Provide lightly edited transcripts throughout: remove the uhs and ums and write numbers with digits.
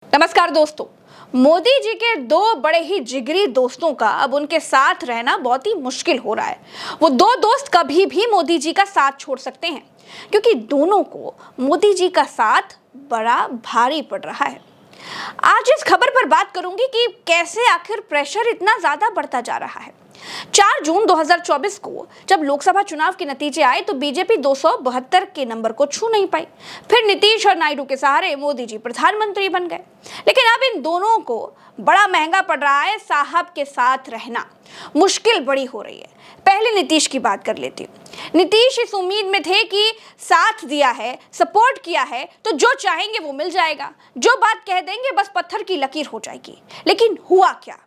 नमस्कार दोस्तों। मोदी जी के दो बड़े ही जिगरी दोस्तों का अब उनके साथ रहना बहुत ही मुश्किल हो रहा है। वो दो दोस्त कभी भी मोदी जी का साथ छोड़ सकते हैं, क्योंकि दोनों को मोदी जी का साथ बड़ा भारी पड़ रहा है। आज इस खबर पर बात करूंगी कि कैसे आखिर प्रेशर इतना ज्यादा बढ़ता जा रहा है। 4 जून 2024 को जब लोकसभा चुनाव के नतीजे आए तो बीजेपी 272 के नंबर को छू नहीं पाई। फिर नीतीश और नायडू के सहारे मोदी जी प्रधानमंत्री बन गए। लेकिन अब इन दोनों को बड़ा महंगा पड़ रहा है साहब के साथ रहना। मुश्किल बड़ी हो रही है। पहले नीतीश की बात कर लेती हूँ। नीतीश इस उम्मीद में थे कि साथ दिया है, सपोर्ट किया है तो जो चाहेंगे वो मिल जाएगा, जो बात कह देंगे बस पत्थर की लकीर हो जाएगी। लेकिन हुआ क्या?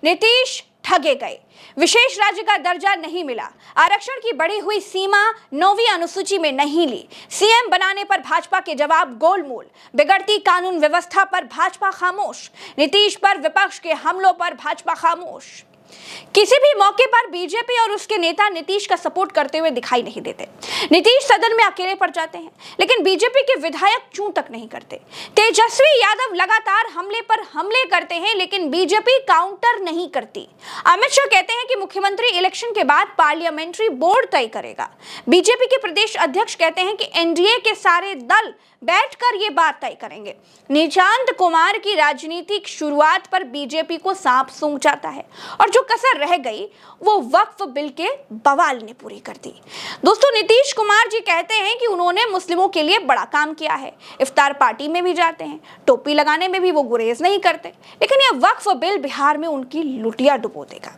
नीतीश ठगे गए। विशेष राज्य का दर्जा नहीं मिला, आरक्षण की बढ़ी हुई सीमा 9वीं अनुसूची में नहीं ली, सीएम बनाने पर भाजपा के जवाब गोलमोल, बिगड़ती कानून व्यवस्था पर भाजपा खामोश, नीतीश पर विपक्ष के हमलों पर भाजपा खामोश। किसी भी मौके पर बीजेपी और उसके नेता नीतीश का सपोर्ट करते हुए दिखाई नहीं देते। नीतीश सदन में अकेले पड़ जाते हैं, लेकिन बीजेपी के विधायक चूं तक नहीं करते। तेजस्वी यादव लगातार हमले पर हमले करते हैं, लेकिन बीजेपी काउंटर नहीं करती। अमित शाह कहते हैं कि मुख्यमंत्री इलेक्शन के बाद पार्लियामेंट्री बोर्ड तय करेगा। बीजेपी के प्रदेश अध्यक्ष कहते हैं कि एनडीए के सारे दल बैठकर ये बात तय करेंगे। निशांत कुमार की राजनीतिक शुरुआत पर बीजेपी को सांप सूंघ जाता है, और जो कसर रह गई वो वक्फ बिल के बवाल ने पूरी कर दी। दोस्तों, नीतीश कुमार जी कहते हैं कि उन्होंने मुस्लिमों के लिए बड़ा काम किया है, इफ्तार पार्टी में भी जाते हैं, टोपी लगाने में भी वो गुरेज नहीं करते, लेकिन यह वक्फ बिल बिहार में उनकी लुटिया डुबो देगा।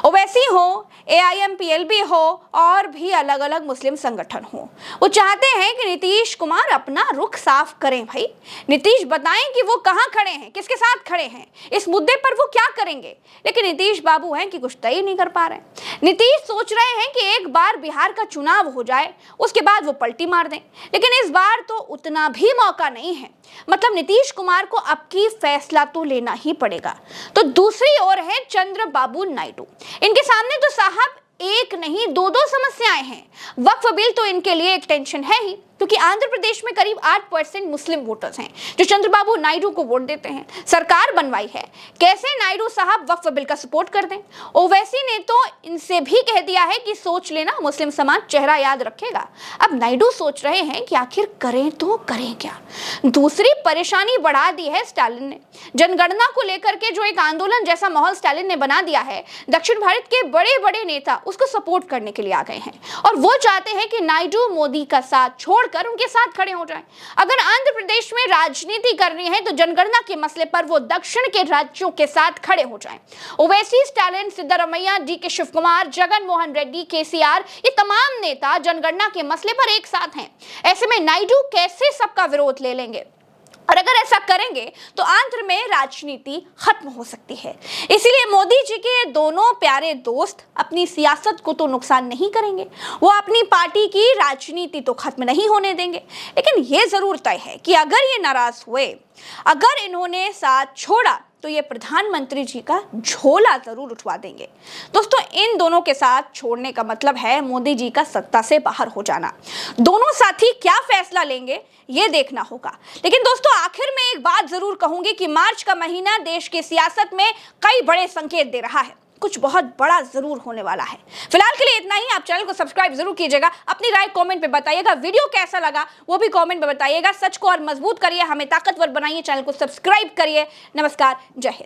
ओवैसी हो, एआईएमपीएलबी हो और भी अलग अलग मुस्लिम संगठन हो, वो चाहते हैं कि नीतीश कुमार अपना रुख साफ करें। भाई नीतीश बताएं कि वो कहां खड़े हैं, किसके साथ खड़े हैं, इस मुद्दे पर वो क्या करेंगे। लेकिन नीतीश बाबू हैं कि कुछ तय नहीं कर पा रहे हैं। नीतीश सोच रहे हैं कि एक बार बिहार का चुनाव हो जाए, उसके बाद वो पलटी मार दें, लेकिन इस बार तो उतना भी मौका नहीं है। मतलब नीतीश कुमार को अब की फैसला तो लेना ही पड़ेगा। तो दूसरी ओर है चंद्रबाबू नायडू। इनके सामने तो साहब एक नहीं दो समस्याएं हैं। वक्फ बिल तो इनके लिए एक टेंशन है ही, क्योंकि आंध्र प्रदेश में करीब 8% मुस्लिम वोटर्स हैं जो चंद्रबाबू नायडू को वोट देते हैं। सरकार बनवाई है, कैसे नायडू साहब वक्फ बिल का सपोर्ट कर दें। ओवैसी ने तो इनसे भी कह दिया है कि सोच लेना, मुस्लिम समाज चेहरा याद रखेगा। अब नायडू सोच रहे हैं कि आखिर करें तो करें क्या। दूसरी परेशानी बढ़ा दी है स्टालिन ने। जनगणना को लेकर के जो एक आंदोलन जैसा माहौल स्टालिन ने बना दिया है, दक्षिण भारत के बड़े बड़े नेता उसको सपोर्ट करने के लिए आ गए हैं, और वो चाहते हैं कि नायडू मोदी का साथ छोड़कर उनके साथ खड़े हो जाएं। अगर आंध्र प्रदेश में राजनीति करनी है तो जनगणना के मसले पर वो दक्षिण के राज्यों के साथ खड़े हो जाएं। ओवैसी, स्टालिन, सिद्धरमैया, डीके शिव कुमार, जगन मोहन रेड्डी, केसीआर, ये तमाम नेता जनगणना के मसले पर एक साथ हैं। ऐसे में नायडू कैसे सबका विरोध ले लेंगे, और अगर ऐसा करेंगे तो आंध्र में राजनीति खत्म हो सकती है। इसीलिए मोदी जी के दोनों प्यारे दोस्त अपनी सियासत को तो नुकसान नहीं करेंगे, वो अपनी पार्टी की राजनीति तो खत्म नहीं होने देंगे। लेकिन ये जरूर तय है कि अगर ये नाराज हुए, अगर इन्होंने साथ छोड़ा, तो ये प्रधानमंत्री जी का झोला जरूर उठवा देंगे। दोस्तों, इन दोनों के साथ छोड़ने का मतलब है मोदी जी का सत्ता से बाहर हो जाना। दोनों साथी क्या फैसला लेंगे ये देखना होगा। लेकिन दोस्तों, आखिर में एक बात जरूर कहूंगी कि मार्च का महीना देश की सियासत में कई बड़े संकेत दे रहा है। कुछ बहुत बड़ा जरूर होने वाला है। फिलहाल के लिए इतना ही। आप चैनल को सब्सक्राइब जरूर कीजिएगा, अपनी राय कमेंट में बताइएगा, वीडियो कैसा लगा वो भी कमेंट में बताइएगा। सच को और मजबूत करिए, हमें ताकतवर बनाइए, चैनल को सब्सक्राइब करिए। नमस्कार, जय हिंद।